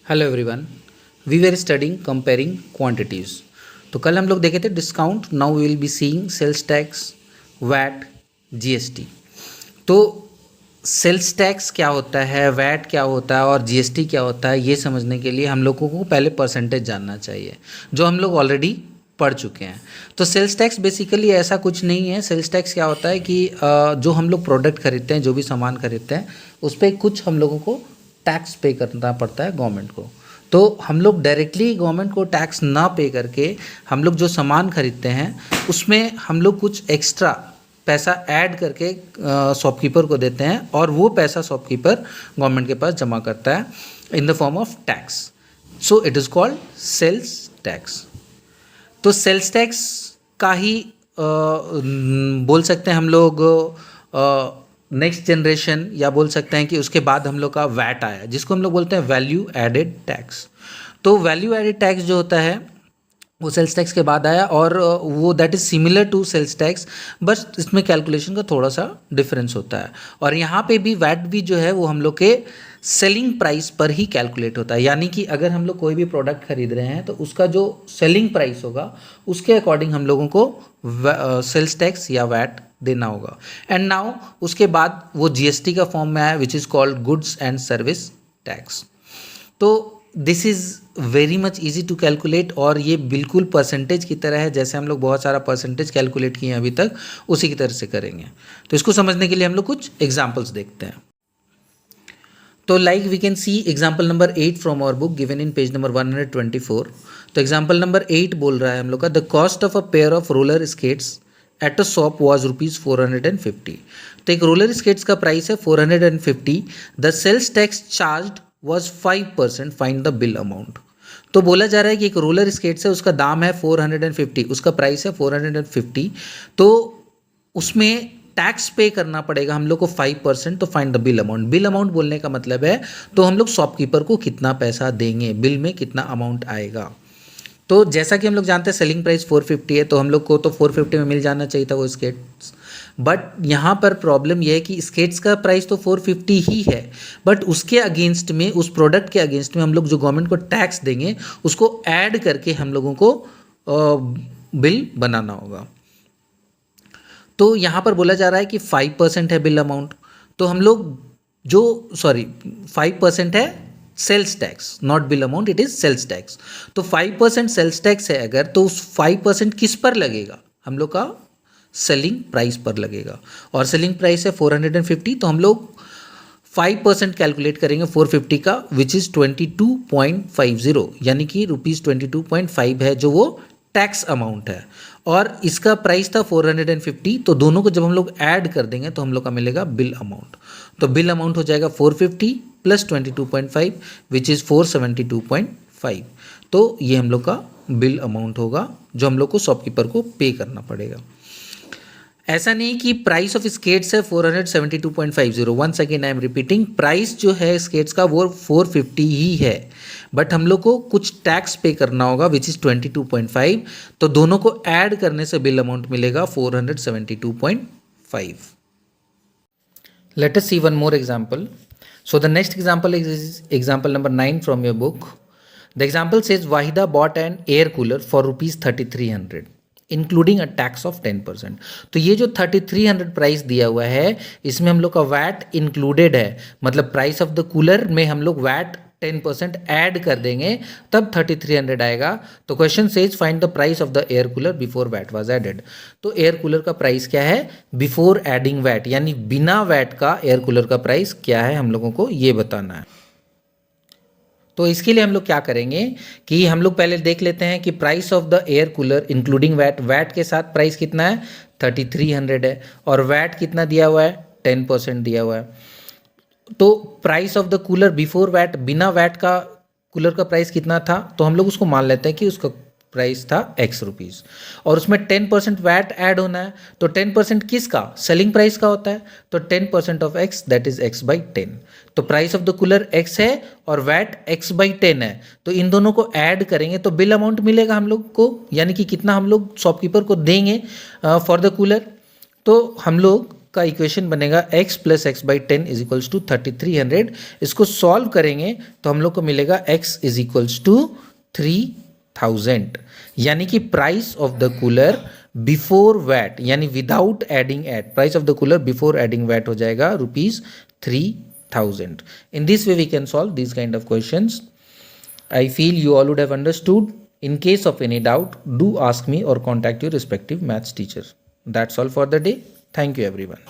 Hello everyone, we were studying comparing quantities. तो कल हम लोग देखे थे discount, now we will be seeing sales tax, VAT, GST. तो सेल्स टैक्स क्या होता है, वैट क्या होता है और जीएसटी क्या होता है, ये समझने के लिए हम लोगों को पहले परसेंटेज जानना चाहिए, जो हम लोग ऑलरेडी पढ़ चुके हैं। तो सेल्स टैक्स बेसिकली ऐसा कुछ नहीं है। सेल्स टैक्स क्या होता है कि जो हम लोग प्रोडक्ट खरीदते हैं, जो भी सामान खरीदते हैं, उस पर कुछ हम लोगों को टैक्स पे करना पड़ता है गवर्नमेंट को। तो हम लोग डायरेक्टली गवर्नमेंट को टैक्स ना पे करके हम लोग जो सामान खरीदते हैं उसमें हम लोग कुछ एक्स्ट्रा पैसा ऐड करके शॉपकीपर को देते हैं और वो पैसा शॉपकीपर गवर्नमेंट के पास जमा करता है in the form of tax. So it is called sales tax. तो सेल्स टैक्स का ही बोल सकते हैं हम लोग नेक्स्ट जनरेशन, या बोल सकते हैं कि उसके बाद हम लोग का वैट आया, जिसको हम लोग बोलते हैं वैल्यू एडेड टैक्स। तो वैल्यू एडेड टैक्स जो होता है वो सेल्स टैक्स के बाद आया और वो that is similar to sales tax, बस इसमें कैलकुलेशन का थोड़ा सा डिफरेंस होता है। और यहाँ पे भी वैट भी जो है वो हम लोग के सेलिंग प्राइस पर ही कैलकुलेट होता है। यानी कि अगर हम लोग कोई भी प्रोडक्ट खरीद रहे हैं तो उसका जो सेलिंग प्राइस होगा उसके अकॉर्डिंग हम लोगों को सेल्स टैक्स या वैट देना होगा। एंड नाउ उसके बाद वो जीएसटी का फॉर्म में आया, which is called goods and service tax. तो this is very much easy to calculate और ये बिल्कुल परसेंटेज की तरह है। जैसे हम लोग बहुत सारा परसेंटेज कैलकुलेट किए हैं अभी तक, उसी की तरह से करेंगे। तो इसको समझने के लिए हम लोग कुछ एग्जाम्पल्स देखते हैं। तो like we can see example number 8 from our book given in page number 124। तो एग्जाम्पल नंबर 8 बोल रहा है हम लोग का, the cost of a pair of roller skates at a shop was ₹450। तो एक रोलर स्केट्स का प्राइस है 450। The sales tax charge was 5%, find the bill amount. तो बोला जा रहा है कि एक रोलर स्केट्स है, उसका दाम है 450, उसका प्राइस है 450। तो उसमें टैक्स पे करना पड़ेगा हम लोग को 5%। तो find the bill amount. Bill amount बोलने का मतलब है तो हम लोग शॉपकीपर को कितना पैसा देंगे, बिल में कितना अमाउंट आएगा। तो जैसा कि हम लोग जानते हैं सेलिंग प्राइस 450 है, तो हम लोग को तो 450 में मिल जाना चाहिए था वो स्केट्स। बट यहाँ पर प्रॉब्लम यह है कि स्केट्स का प्राइस तो 450 ही है, बट उसके अगेंस्ट में, उस प्रोडक्ट के अगेंस्ट में हम लोग जो गवर्नमेंट को टैक्स देंगे उसको ऐड करके हम लोगों को बिल बनाना होगा। तो यहाँ पर बोला जा रहा है कि 5% है बिल अमाउंट। तो हम लोग जो 5% है sales tax, not bill amount, it is sales tax. तो 5% सेल्स टैक्स है अगर, तो उस 5% किस पर लगेगा? हम लोग का सेलिंग प्राइस पर लगेगा। और सेलिंग प्राइस है 450, तो हम लोग 5% कैलकुलेट करेंगे 450 का, विच इज़ 22.50, यानी कि ₹22.5 है जो वो टैक्स अमाउंट है। और इसका प्राइस था 450, तो दोनों को जब हम लोग ऐड कर देंगे तो हम लोग का मिलेगा बिल अमाउंट। तो बिल अमाउंट हो जाएगा 450 प्लस 22.5, विच इज़ 472.5। तो ये हम लोग का बिल अमाउंट होगा जो हम लोग को शॉपकीपर को पे करना पड़ेगा। ऐसा नहीं कि प्राइस ऑफ स्केट्स है 472.50। Once again I am repeating, price जो है स्केट्स का वो 450 ही है, बट हम लोग को कुछ टैक्स पे करना होगा विच इज़ 22.5। तो दोनों को ऐड करने से बिल अमाउंट मिलेगा 472.5। Let us see one more example. So the next example is example number 9 from your book. The example says Waheeda bought an air cooler for ₹3300 including a tax of 10%। तो ये जो 3300 price दिया हुआ है, इसमें हम लोग का वैट इंक्लूडेड है, मतलब प्राइस ऑफ द कूलर में हम लोग वैट 10% ऐड कर देंगे तब 3300 आएगा। तो question says find the price of the air cooler before VAT was added. तो एयर कूलर का प्राइस क्या है बिफोर एडिंग वैट, यानी बिना वैट का एयर कूलर का प्राइस क्या है, हम लोगों को ये बताना है। तो इसके लिए हम लोग क्या करेंगे कि हम लोग पहले देख लेते हैं कि price of the air cooler including VAT, VAT के साथ प्राइस कितना है 3300 है, और वैट कितना दिया हुआ है 10% दिया हुआ है। तो price of the cooler before VAT, बिना वैट का कूलर का प्राइस कितना था, तो हम लोग उसको मान लेते हैं कि उसका प्राइस था X रुपीज़, और उसमें 10% वैट ऐड होना है। तो 10% किसका? सेलिंग प्राइस का होता है। तो 10% of X that is X/10। तो price of the cooler X है और वैट X/10 है, तो इन दोनों को ऐड करेंगे तो बिल अमाउंट मिलेगा हम लोग को, यानी कि कितना हम लोग शॉपकीपर को देंगे फॉर द कूलर। तो हम लोग का इक्वेशन बनेगा x plus x by 10 is equals to 3300। इसको सॉल्व करेंगे तो हम लोग को मिलेगा x इज इक्वल्स टू 3000, यानी कि price of the cooler before VAT यानी without adding at, price of the cooler before adding VAT हो जाएगा ₹3000। In this way we can solve these kind of questions. I feel you all would have understood. In case of any doubt, do ask me or contact your respective maths teacher. That's all for the day. Thank you everyone.